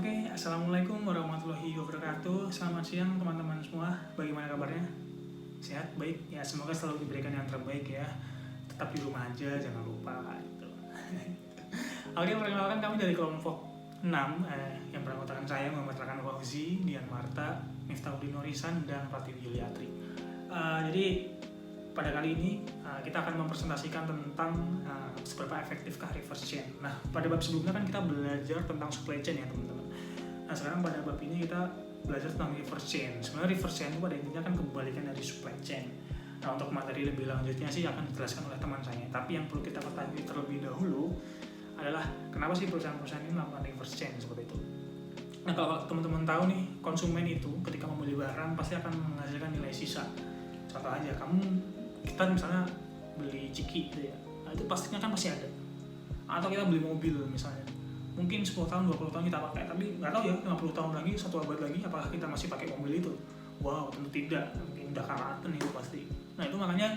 Oke, Assalamualaikum warahmatullahi wabarakatuh. Selamat siang teman-teman semua. Bagaimana kabarnya? Sehat? Baik? Ya, semoga selalu diberikan yang terbaik ya. Tetap di rumah aja, jangan lupa gitu. Oke, perkenalkan kami dari kelompok 6 yang beranggotakan saya Muhammad Rakan Fauzi, Dian Marta, Miftahudin Norisan, dan Pratiwi Yuliatri. Jadi pada kali ini kita akan mempresentasikan tentang seberapa efektifkah reverse chain. Nah, pada bab sebelumnya kan kita belajar tentang supply chain ya teman-teman. Nah, sekarang pada bab ini kita belajar tentang reverse chain. Sebenarnya reverse chain itu pada intinya kan kebalikan dari supply chain. Nah, untuk materi lebih lanjutnya sih akan dijelaskan oleh teman saya. Tapi yang perlu kita ketahui terlebih dahulu adalah kenapa sih perusahaan-perusahaan ini melakukan reverse chain seperti itu. Nah, kalau teman-teman tahu nih, konsumen itu ketika membeli barang pasti akan menghasilkan nilai sisa. Contoh aja, kita misalnya beli ciki gitu ya, nah itu pastinya kan masih ada. Atau kita beli mobil misalnya, mungkin 10 tahun, 20 tahun kita pakai, tapi nggak tahu ya 50 tahun lagi, 1 abad lagi, apakah kita masih pakai mobil itu? Wow, tentu tidak, mungkin udah karatan itu pasti. Nah itu makanya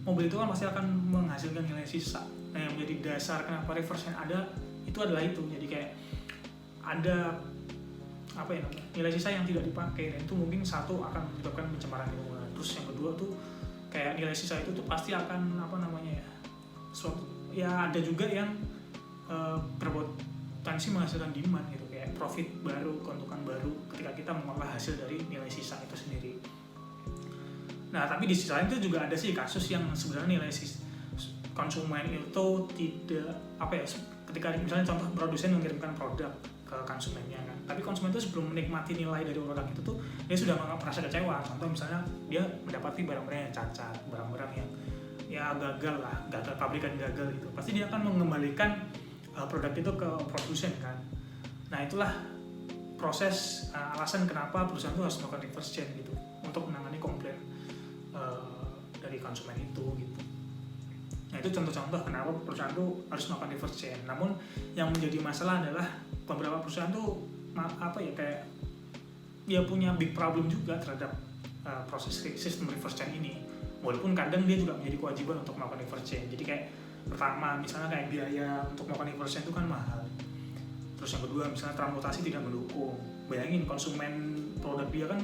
mobil itu kan pasti akan menghasilkan nilai sisa. Nah yang menjadi dasar kenapa reverse chain ada, itu adalah itu. Jadi kayak ada nilai sisa yang tidak dipakai, dan itu mungkin satu akan menyebabkan pencemaran lingkungan. Terus yang kedua tuh kayak nilai sisa itu tuh pasti akan ada juga yang berpotensi menghasilkan demand gitu, kayak profit baru, keuntungan baru ketika kita mengolah hasil dari nilai sisa itu sendiri. Nah tapi di sisi lain itu juga ada sih kasus yang sebenarnya nilai sisa konsumen itu tidak ketika misalnya contoh produsen mengirimkan produk ke konsumennya kan, tapi konsumen itu sebelum menikmati nilai dari produk itu tuh dia sudah merasa kecewa. Contoh misalnya dia mendapati barang-barang yang cacat, barang-barang yang gagal, pabrikan gagal gitu, pasti dia akan mengembalikan produk itu ke produsen kan. Nah itulah proses alasan kenapa perusahaan itu harus melakukan reverse chain gitu, untuk menangani komplain dari konsumen itu gitu. Nah itu contoh-contoh kenapa perusahaan itu harus melakukan reverse chain. Namun yang menjadi masalah adalah beberapa perusahaan tuh punya big problem juga terhadap proses sistem reverse chain ini. Walaupun kadang dia juga menjadi kewajiban untuk melakukan reverse chain. Jadi kayak pertama misalnya kayak biaya untuk melakukan reverse chain itu kan mahal. Terus yang kedua misalnya transportasi tidak mendukung. Bayangin konsumen produk dia kan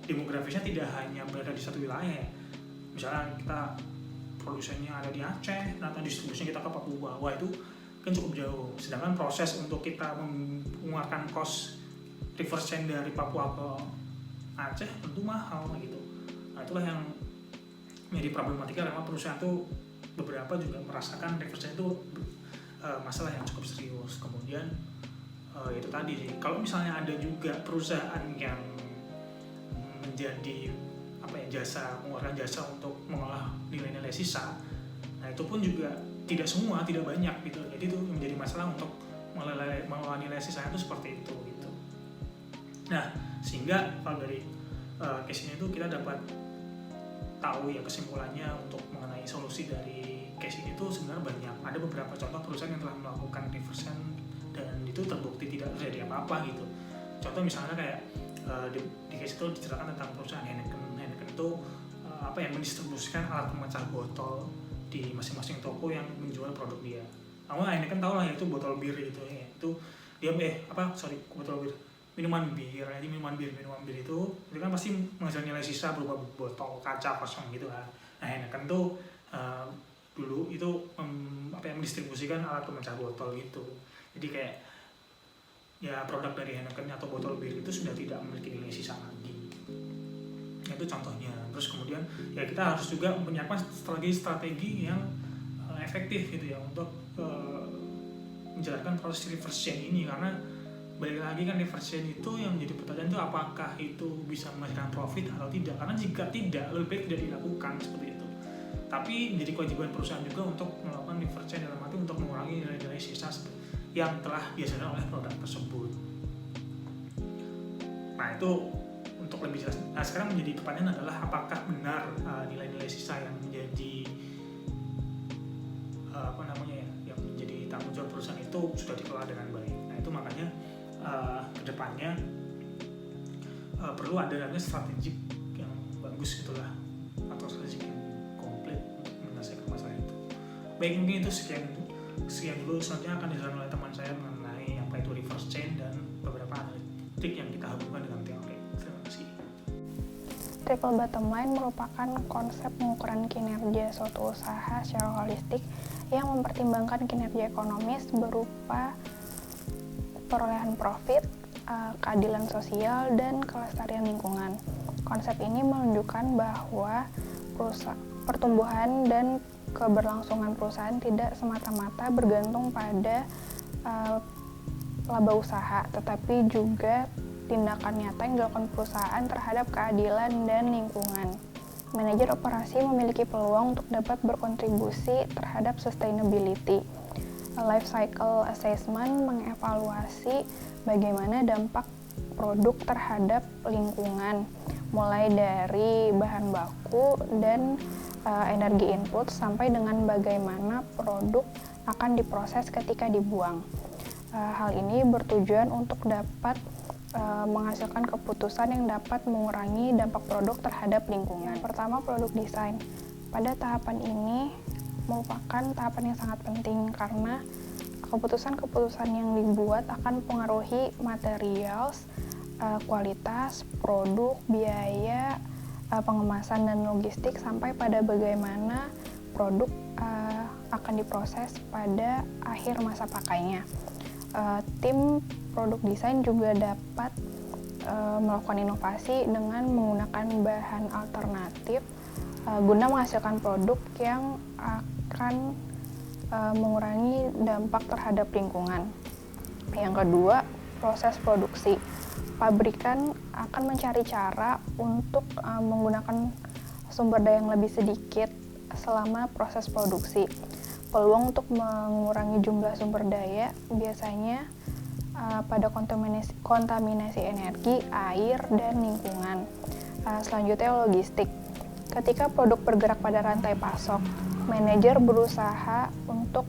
demografisnya tidak hanya berada di satu wilayah. Misalnya kita produsennya ada di Aceh, nanti distribusinya kita ke Papua, wah itu kan cukup jauh. Sedangkan proses untuk kita mengeluarkan cost reverse chain dari Papua ke Aceh tentu mahal gitu. Nah itulah yang menjadi problematika, karena perusahaan itu beberapa juga merasakan reverse chain itu masalah yang cukup serius. Kemudian itu tadi sih, kalau misalnya ada juga perusahaan yang menjadi mengeluarkan jasa untuk mengolah nilai-nilai sisa, nah itu pun juga tidak semua, tidak banyak gitu. Jadi itu menjadi masalah untuk mengelola nilai sisa itu seperti itu gitu. Nah sehingga kalau dari case ini itu kita dapat tahu ya kesimpulannya untuk mengenai solusi dari case ini itu sebenarnya banyak. Ada beberapa contoh perusahaan yang telah melakukan reverse chain dan itu terbukti tidak terjadi apa-apa gitu. Contoh misalnya kayak di case itu diceritakan tentang perusahaan Heineken itu mendistribusikan alat pemecah botol di masing-masing toko yang menjual produk dia. Namun Heineken tahu lah itu botol bir gitu ya. Itu dia botol bir. Minuman bir itu kan pasti menghasilkan nilai sisa berupa botol kaca kosong gitu kan. Nah Heineken tuh dulu itu mendistribusikan alat pemecah botol gitu. Jadi kayak ya produk dari Heineken atau botol bir itu sudah tidak memiliki nilai sisa lagi. Itu contohnya. Terus kemudian ya kita harus juga menyiapkan strategi yang efektif gitu ya untuk menjalankan proses reverse chain ini, karena balik lagi kan reverse chain itu yang menjadi pertanyaan itu apakah itu bisa menghasilkan profit atau tidak. Karena jika tidak, lebih baik tidak dilakukan seperti itu. Tapi menjadi kewajiban perusahaan juga untuk melakukan reverse chain dalam arti untuk mengurangi nilai-nilai sisa yang telah dihasilkan oleh produk tersebut. Nah itu untuk lebih jelas. Nah sekarang menjadi pertanyaan adalah apakah benar nilai-nilai sisa yang menjadi yang menjadi tanggung jawab perusahaan itu sudah dikelola dengan baik. Nah itu makanya kedepannya perlu adanya strategik yang bagus gitulah, atau strategik yang komplit untuk menyelesaikan masalah itu. Baik, mungkin itu sekian dulu. Selanjutnya akan dijelaskan oleh teman saya mengenai apa itu reverse chain dan trik yang kita hubungkan dengan teori. Terima kasih. Triple bottom line merupakan konsep pengukuran kinerja suatu usaha secara holistik yang mempertimbangkan kinerja ekonomis berupa perolehan profit, keadilan sosial, dan kelestarian lingkungan. Konsep ini menunjukkan bahwa pertumbuhan dan keberlangsungan perusahaan tidak semata-mata bergantung pada laba usaha, tetapi juga tindakan nyata yang dilakukan perusahaan terhadap keadilan dan lingkungan. Manajer operasi memiliki peluang untuk dapat berkontribusi terhadap sustainability. Life cycle assessment mengevaluasi bagaimana dampak produk terhadap lingkungan, mulai dari bahan baku dan energi input sampai dengan bagaimana produk akan diproses ketika dibuang. Hal ini bertujuan untuk dapat menghasilkan keputusan yang dapat mengurangi dampak produk terhadap lingkungan. Pertama, produk desain. Pada tahapan ini merupakan tahapan yang sangat penting karena keputusan-keputusan yang dibuat akan mempengaruhi materials, kualitas, produk, biaya, pengemasan dan logistik sampai pada bagaimana produk akan diproses pada akhir masa pakainya. Tim produk desain juga dapat melakukan inovasi dengan menggunakan bahan alternatif guna menghasilkan produk yang akan mengurangi dampak terhadap lingkungan. Yang kedua, proses produksi. Pabrikan akan mencari cara untuk menggunakan sumber daya yang lebih sedikit selama proses produksi. Peluang untuk mengurangi jumlah sumber daya biasanya pada kontaminasi energi, air, dan lingkungan. Selanjutnya, logistik. Ketika produk bergerak pada rantai pasok, manajer berusaha untuk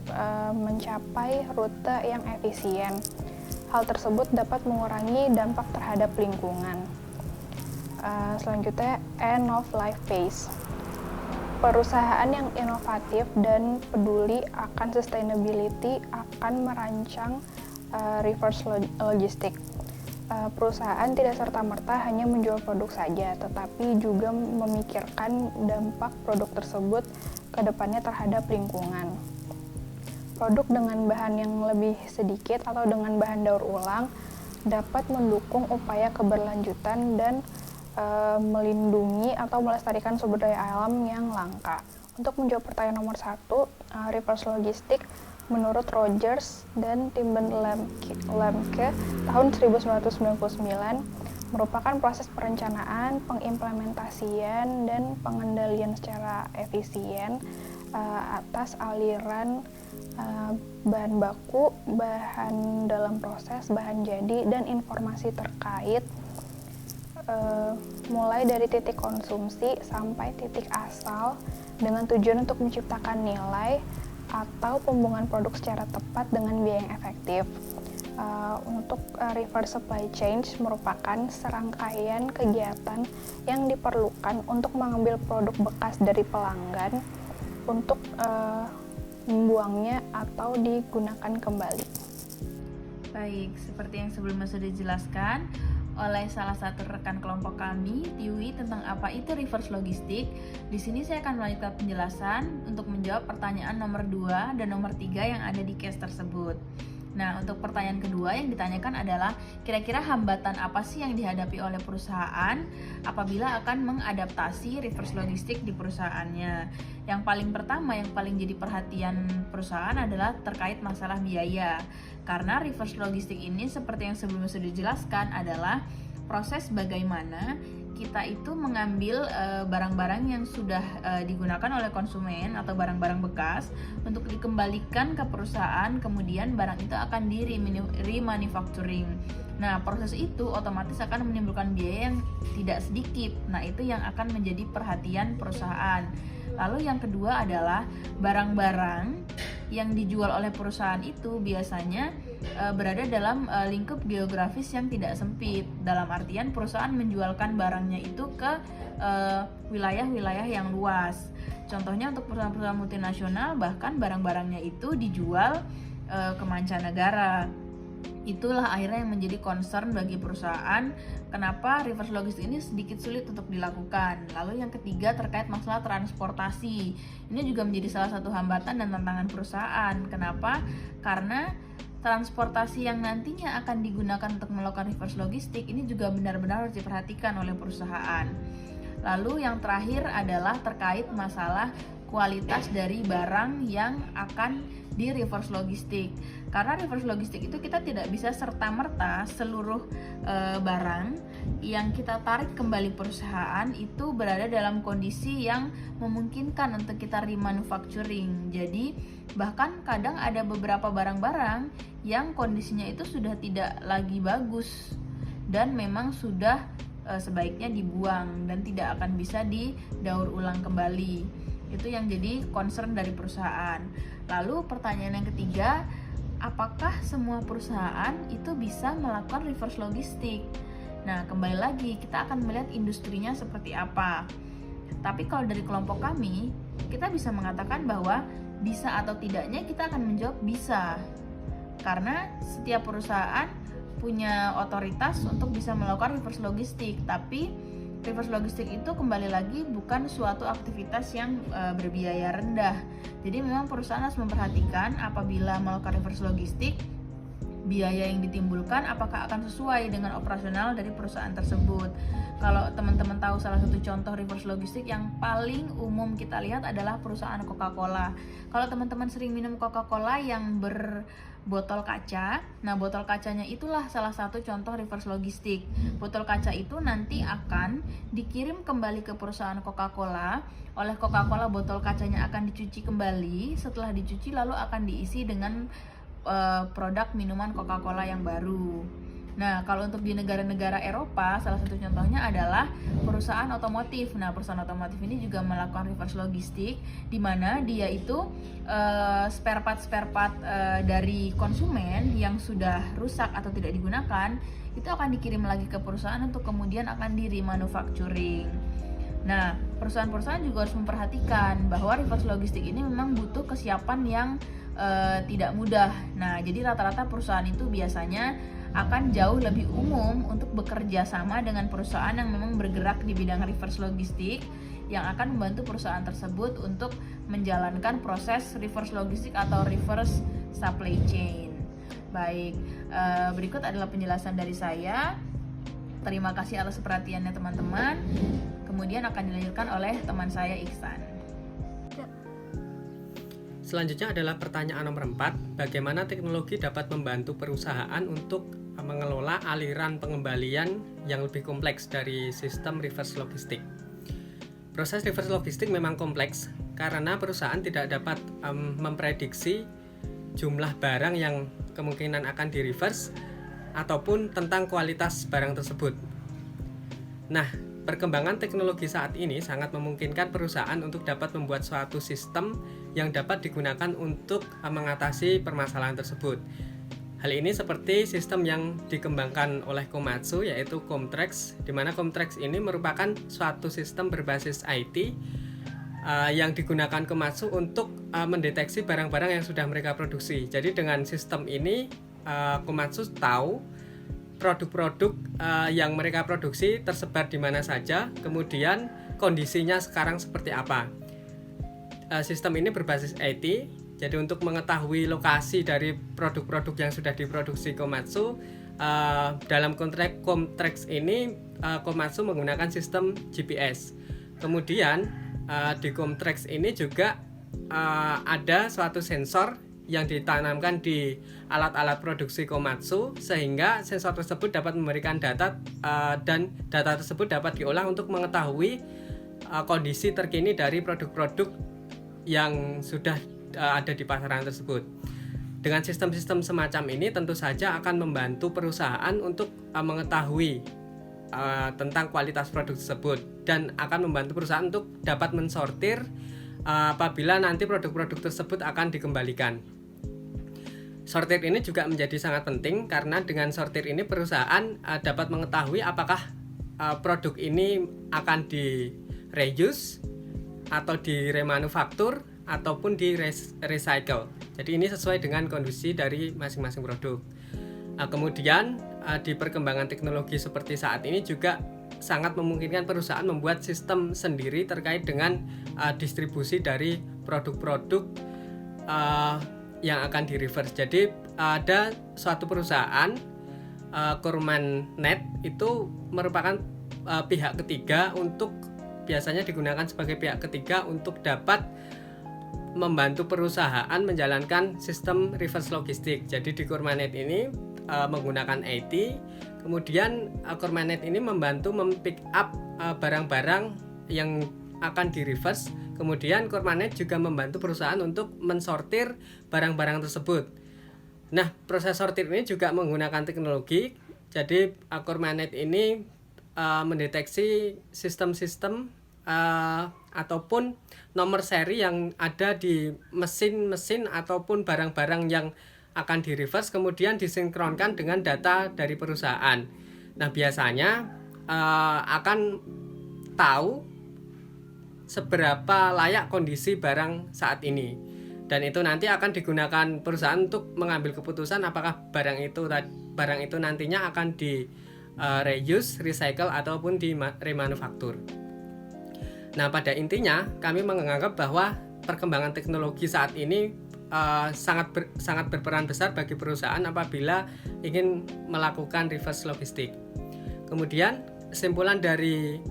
mencapai rute yang efisien. Hal tersebut dapat mengurangi dampak terhadap lingkungan. Selanjutnya, end of life phase. Perusahaan yang inovatif dan peduli akan sustainability akan merancang reverse logistik. Perusahaan tidak serta-merta hanya menjual produk saja, tetapi juga memikirkan dampak produk tersebut ke depannya terhadap lingkungan. Produk dengan bahan yang lebih sedikit atau dengan bahan daur ulang dapat mendukung upaya keberlanjutan dan melindungi atau melestarikan sumber daya alam yang langka. Untuk menjawab pertanyaan nomor 1, reverse logistik menurut Rogers dan Timben Lemke tahun 1999 merupakan proses perencanaan, pengimplementasian, dan pengendalian secara efisien atas aliran bahan baku, bahan dalam proses, bahan jadi, dan informasi terkait mulai dari titik konsumsi sampai titik asal dengan tujuan untuk menciptakan nilai atau pembuangan produk secara tepat dengan biaya yang efektif. Untuk reverse supply chain merupakan serangkaian kegiatan yang diperlukan untuk mengambil produk bekas dari pelanggan untuk membuangnya atau digunakan kembali. Baik, seperti yang sebelumnya sudah dijelaskan oleh salah satu rekan kelompok kami, Tiwi, tentang apa itu reverse logistik. Di sini saya akan melanjutkan penjelasan untuk menjawab pertanyaan nomor 2 dan nomor 3 yang ada di case tersebut. Nah, untuk pertanyaan kedua yang ditanyakan adalah kira-kira hambatan apa sih yang dihadapi oleh perusahaan apabila akan mengadaptasi reverse logistik di perusahaannya. Yang paling pertama, yang paling jadi perhatian perusahaan adalah terkait masalah biaya. Karena reverse logistik ini seperti yang sebelumnya sudah dijelaskan adalah proses bagaimana kita itu mengambil barang-barang yang sudah digunakan oleh konsumen atau barang-barang bekas untuk dikembalikan ke perusahaan, kemudian barang itu akan remanufacturing. Nah, proses itu otomatis akan menimbulkan biaya yang tidak sedikit. Nah, itu yang akan menjadi perhatian perusahaan. Lalu yang kedua adalah barang-barang yang dijual oleh perusahaan itu biasanya berada dalam lingkup geografis yang tidak sempit. Dalam artian perusahaan menjualkan barangnya itu ke wilayah-wilayah yang luas. Contohnya untuk perusahaan-perusahaan multinasional bahkan barang-barangnya itu dijual ke mancanegara. Itulah akhirnya yang menjadi concern bagi perusahaan, kenapa reverse logistik ini sedikit sulit untuk dilakukan. Lalu yang ketiga terkait masalah transportasi. Ini juga menjadi salah satu hambatan dan tantangan perusahaan. Kenapa? Karena transportasi yang nantinya akan digunakan untuk melakukan reverse logistik ini juga benar-benar harus diperhatikan oleh perusahaan. Lalu yang terakhir adalah terkait masalah kualitas dari barang yang akan di reverse logistik. Karena reverse logistik itu kita tidak bisa serta-merta seluruh barang yang kita tarik kembali perusahaan itu berada dalam kondisi yang memungkinkan untuk kita remanufacturing. Jadi bahkan kadang ada beberapa barang-barang yang kondisinya itu sudah tidak lagi bagus dan memang sudah sebaiknya dibuang dan tidak akan bisa didaur ulang kembali. Itu yang jadi concern dari perusahaan. Lalu pertanyaan yang ketiga, apakah semua perusahaan itu bisa melakukan reverse logistik? Nah, kembali lagi kita akan melihat industrinya seperti apa. Tapi kalau dari kelompok kami, kita bisa mengatakan bahwa bisa atau tidaknya kita akan menjawab bisa. Karena setiap perusahaan punya otoritas untuk bisa melakukan reverse logistik, tapi reverse logistik itu kembali lagi bukan suatu aktivitas yang berbiaya rendah. Jadi memang perusahaan harus memperhatikan apabila melakukan reverse logistik, biaya yang ditimbulkan apakah akan sesuai dengan operasional dari perusahaan tersebut. Kalau teman-teman tahu salah satu contoh reverse logistik yang paling umum kita lihat adalah perusahaan Coca-Cola. Kalau teman-teman sering minum Coca-Cola yang berbotol kaca, nah botol kacanya itulah salah satu contoh reverse logistik. Botol kaca itu nanti akan dikirim kembali ke perusahaan Coca-Cola. Oleh Coca-Cola botol kacanya akan dicuci kembali. Setelah dicuci lalu akan diisi dengan produk minuman Coca-Cola yang baru. Nah, kalau untuk di negara-negara Eropa, salah satu contohnya adalah perusahaan otomotif. Nah, perusahaan otomotif ini juga melakukan reverse logistik, di mana dia itu spare part dari konsumen yang sudah rusak atau tidak digunakan, itu akan dikirim lagi ke perusahaan untuk kemudian akan di remanufacturing. Nah, perusahaan-perusahaan juga harus memperhatikan bahwa reverse logistik ini memang butuh kesiapan yang tidak mudah. Nah, jadi rata-rata perusahaan itu biasanya akan jauh lebih umum untuk bekerja sama dengan perusahaan yang memang bergerak di bidang reverse logistik yang akan membantu perusahaan tersebut untuk menjalankan proses reverse logistik atau reverse supply chain. Baik, berikut adalah penjelasan dari saya. Terima kasih atas perhatiannya teman-teman. Kemudian akan dilanjutkan oleh teman saya Iksan. Selanjutnya adalah pertanyaan nomor 4, bagaimana teknologi dapat membantu perusahaan untuk mengelola aliran pengembalian yang lebih kompleks dari sistem reverse logistik. Proses reverse logistik memang kompleks karena perusahaan tidak dapat memprediksi jumlah barang yang kemungkinan akan di-reverse ataupun tentang kualitas barang tersebut. Nah, perkembangan teknologi saat ini sangat memungkinkan perusahaan untuk dapat membuat suatu sistem yang dapat digunakan untuk mengatasi permasalahan tersebut. Hal ini seperti sistem yang dikembangkan oleh Komatsu, yaitu Comtrex, di mana Comtrex ini merupakan suatu sistem berbasis IT yang digunakan Komatsu untuk mendeteksi barang-barang yang sudah mereka produksi. Jadi dengan sistem ini Komatsu tahu produk-produk yang mereka produksi tersebar di mana saja, kemudian kondisinya sekarang seperti apa. Sistem ini berbasis IT, jadi untuk mengetahui lokasi dari produk-produk yang sudah diproduksi Komatsu, dalam kontrak Comtrex ini Komatsu menggunakan sistem GPS. Kemudian di Comtrex ini juga ada suatu sensor yang ditanamkan di alat-alat produksi Komatsu, sehingga sensor tersebut dapat memberikan data dan data tersebut dapat diolah untuk mengetahui kondisi terkini dari produk-produk yang sudah ada di pasaran tersebut. Dengan sistem-sistem semacam ini tentu saja akan membantu perusahaan untuk mengetahui tentang kualitas produk tersebut dan akan membantu perusahaan untuk dapat mensortir apabila nanti produk-produk tersebut akan dikembalikan. Sortir ini juga menjadi sangat penting karena dengan sortir ini perusahaan dapat mengetahui apakah produk ini akan di-reuse atau di-remanufaktur ataupun di-recycle. Jadi ini sesuai dengan kondisi dari masing-masing produk. Kemudian di perkembangan teknologi seperti saat ini juga sangat memungkinkan perusahaan membuat sistem sendiri terkait dengan distribusi dari produk-produk yang akan di reverse. Jadi ada suatu perusahaan Kurman.net itu merupakan pihak ketiga biasanya digunakan sebagai pihak ketiga untuk dapat membantu perusahaan menjalankan sistem reverse logistik. Jadi di Kurman.net ini menggunakan IT, kemudian Kurman.net ini membantu mempick up barang-barang yang akan di reverse. Kemudian Kurman.net juga membantu perusahaan untuk mensortir barang-barang tersebut. Nah, proses sortir ini juga menggunakan teknologi. Jadi Kurman.net ini mendeteksi sistem-sistem ataupun nomor seri yang ada di mesin-mesin ataupun barang-barang yang akan di reverse, kemudian disinkronkan dengan data dari perusahaan. Nah, biasanya akan tahu seberapa layak kondisi barang saat ini, dan itu nanti akan digunakan perusahaan untuk mengambil keputusan apakah barang itu nantinya akan di reuse, recycle ataupun di remanufaktur. Nah, pada intinya kami menganggap bahwa perkembangan teknologi saat ini sangat berperan besar bagi perusahaan apabila ingin melakukan reverse logistik. Kemudian kesimpulan dari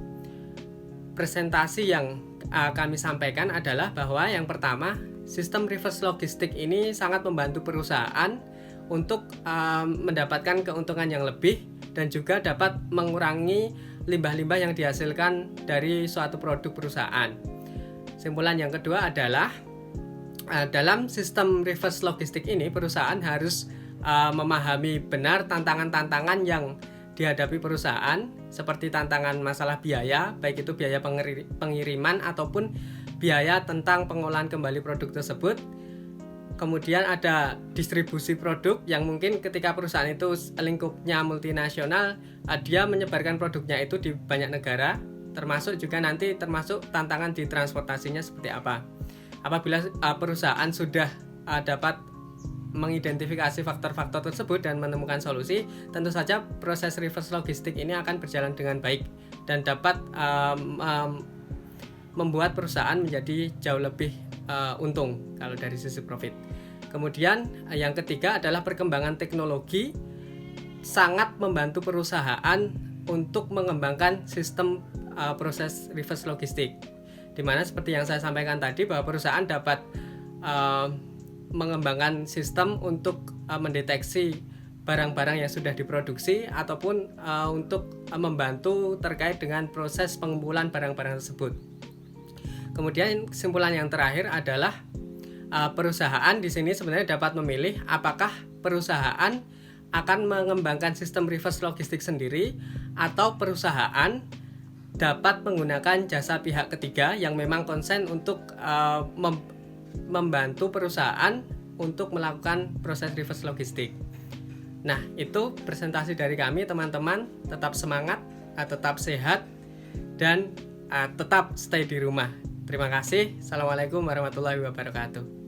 presentasi yang kami sampaikan adalah bahwa yang pertama, sistem reverse logistik ini sangat membantu perusahaan untuk mendapatkan keuntungan yang lebih dan juga dapat mengurangi limbah-limbah yang dihasilkan dari suatu produk perusahaan. Kesimpulan yang kedua adalah dalam sistem reverse logistik ini perusahaan harus memahami benar tantangan-tantangan yang dihadapi perusahaan, seperti tantangan masalah biaya, baik itu biaya pengiriman ataupun biaya tentang pengolahan kembali produk tersebut. Kemudian ada distribusi produk yang mungkin ketika perusahaan itu lingkupnya multinasional, dia menyebarkan produknya itu di banyak negara, termasuk juga nanti termasuk tantangan di transportasinya seperti apa. Apabila perusahaan sudah dapat mengidentifikasi faktor-faktor tersebut dan menemukan solusi, tentu saja proses reverse logistik ini akan berjalan dengan baik dan dapat membuat perusahaan menjadi jauh lebih untung kalau dari sisi profit. Kemudian yang ketiga adalah perkembangan teknologi sangat membantu perusahaan untuk mengembangkan sistem proses reverse logistik, di mana seperti yang saya sampaikan tadi bahwa perusahaan dapat mengembangkan sistem untuk mendeteksi barang-barang yang sudah diproduksi ataupun untuk membantu terkait dengan proses pengumpulan barang-barang tersebut. Kemudian kesimpulan yang terakhir adalah perusahaan di sini sebenarnya dapat memilih apakah perusahaan akan mengembangkan sistem reverse logistik sendiri atau perusahaan dapat menggunakan jasa pihak ketiga yang memang konsen untuk membantu perusahaan untuk melakukan proses reverse logistik. Nah, itu presentasi dari kami teman-teman. Tetap semangat, tetap sehat, dan tetap stay di rumah. Terima kasih. Assalamualaikum warahmatullahi wabarakatuh.